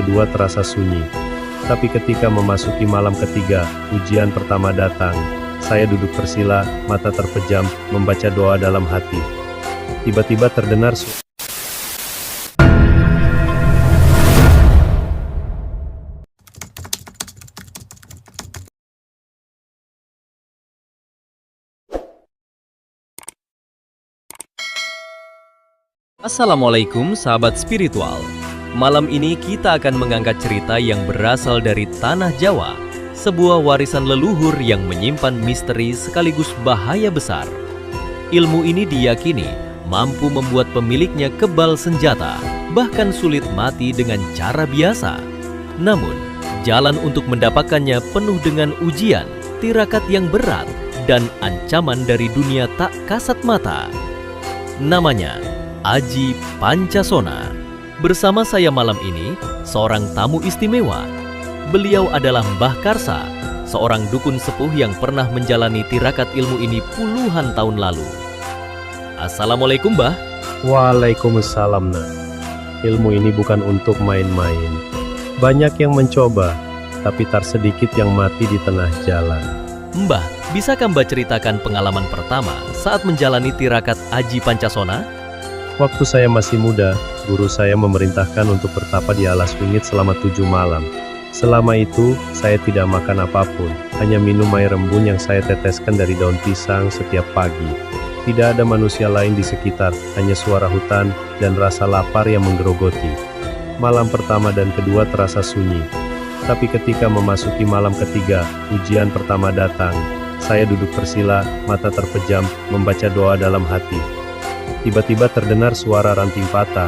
kedua terasa sunyi. Tapi ketika memasuki malam ketiga, ujian pertama datang. Saya duduk bersila, mata terpejam, membaca doa dalam hati. Tiba-tiba terdengar Assalamualaikum sahabat spiritual. Malam ini kita akan mengangkat cerita yang berasal dari Tanah Jawa, sebuah warisan leluhur yang menyimpan misteri sekaligus bahaya besar. Ilmu ini diyakini mampu membuat pemiliknya kebal senjata, bahkan sulit mati dengan cara biasa. Namun, jalan untuk mendapatkannya penuh dengan ujian, tirakat yang berat, dan ancaman dari dunia tak kasat mata. Namanya Aji Pancasona. Bersama saya malam ini, seorang tamu istimewa. Beliau adalah Mbah Karsa, seorang dukun sepuh yang pernah menjalani tirakat ilmu ini puluhan tahun lalu. Assalamualaikum, Mbah. Waalaikumsalam, Nak. Ilmu ini bukan untuk main-main. Banyak yang mencoba, tapi tak sedikit yang mati di tengah jalan. Mbah, bisakah Mbah ceritakan pengalaman pertama saat menjalani tirakat Aji Pancasona? Waktu saya masih muda, guru saya memerintahkan untuk bertapa di alas wingit selama 7 malam. Selama itu, saya tidak makan apapun, hanya minum air embun yang saya teteskan dari daun pisang setiap pagi. Tidak ada manusia lain di sekitar, hanya suara hutan dan rasa lapar yang menggerogoti. Malam pertama dan kedua terasa sunyi. Tapi ketika memasuki malam ketiga, ujian pertama datang. Saya duduk bersila, mata terpejam, membaca doa dalam hati. Tiba-tiba terdengar suara ranting patah.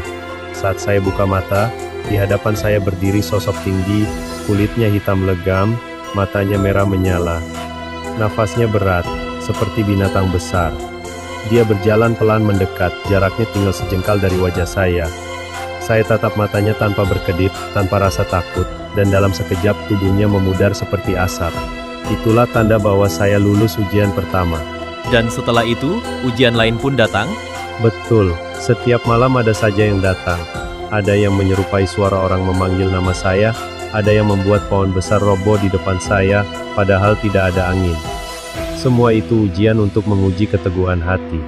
Saat saya buka mata, di hadapan saya berdiri sosok tinggi, kulitnya hitam legam, matanya merah menyala. Nafasnya berat, seperti binatang besar. Dia berjalan pelan mendekat, jaraknya tinggal sejengkal dari wajah saya. Saya tatap matanya tanpa berkedip, tanpa rasa takut, dan dalam sekejap tubuhnya memudar seperti asap. Itulah tanda bahwa saya lulus ujian pertama. Dan setelah itu, ujian lain pun datang. Betul, setiap malam ada saja yang datang. Ada yang menyerupai suara orang memanggil nama saya, ada yang membuat pohon besar roboh di depan saya, padahal tidak ada angin. Semua itu ujian untuk menguji keteguhan hati.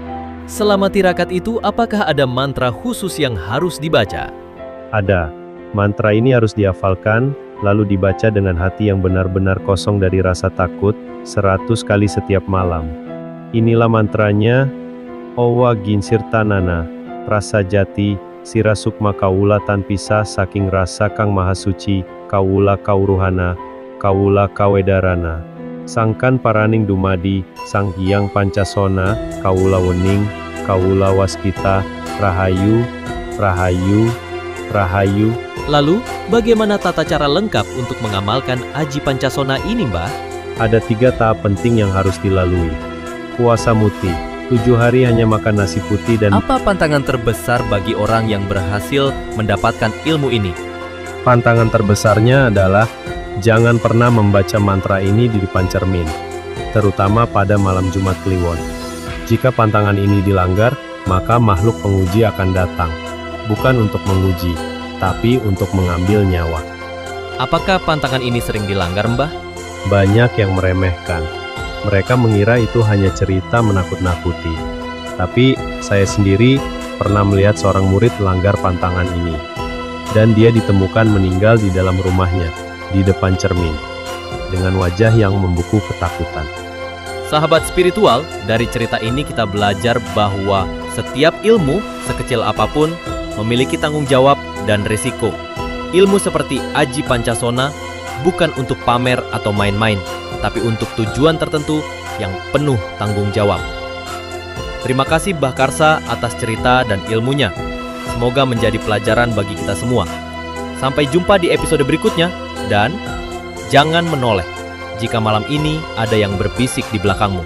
Selama tirakat itu, apakah ada mantra khusus yang harus dibaca? Ada. Mantra ini harus dihafalkan, lalu dibaca dengan hati yang benar-benar kosong dari rasa takut, 100 kali setiap malam. Inilah mantranya. Owa ginsir tanana, rasa jati, sira sukma kaula tan pisah saking rasa kang maha suci, kaula kauruhana, kaula kawedarana. Sangkan paraning dumadi, sang hyang pancasona, kaula wening, kaula waskita, rahayu, rahayu, rahayu. Lalu, bagaimana tata cara lengkap untuk mengamalkan Aji Pancasona ini, Mbah? Ada 3 tahap penting yang harus dilalui. Puasa muti. 7 hari hanya makan nasi putih dan... Apa pantangan terbesar bagi orang yang berhasil mendapatkan ilmu ini? Pantangan terbesarnya adalah, jangan pernah membaca mantra ini di depan cermin, terutama pada malam Jumat Kliwon. Jika pantangan ini dilanggar, maka makhluk penguji akan datang. Bukan untuk menguji, tapi untuk mengambil nyawa. Apakah pantangan ini sering dilanggar, Mbah? Banyak yang meremehkan. Mereka mengira itu hanya cerita menakut-nakuti. Tapi, saya sendiri pernah melihat seorang murid melanggar pantangan ini. Dan dia ditemukan meninggal di dalam rumahnya, di depan cermin, dengan wajah yang membeku ketakutan. Sahabat spiritual, dari cerita ini kita belajar bahwa setiap ilmu, sekecil apapun, memiliki tanggung jawab dan risiko. Ilmu seperti Aji Pancasona bukan untuk pamer atau main-main, tapi untuk tujuan tertentu yang penuh tanggung jawab. Terima kasih Mbah Karsa atas cerita dan ilmunya. Semoga menjadi pelajaran bagi kita semua. Sampai jumpa di episode berikutnya, dan jangan menoleh jika malam ini ada yang berbisik di belakangmu.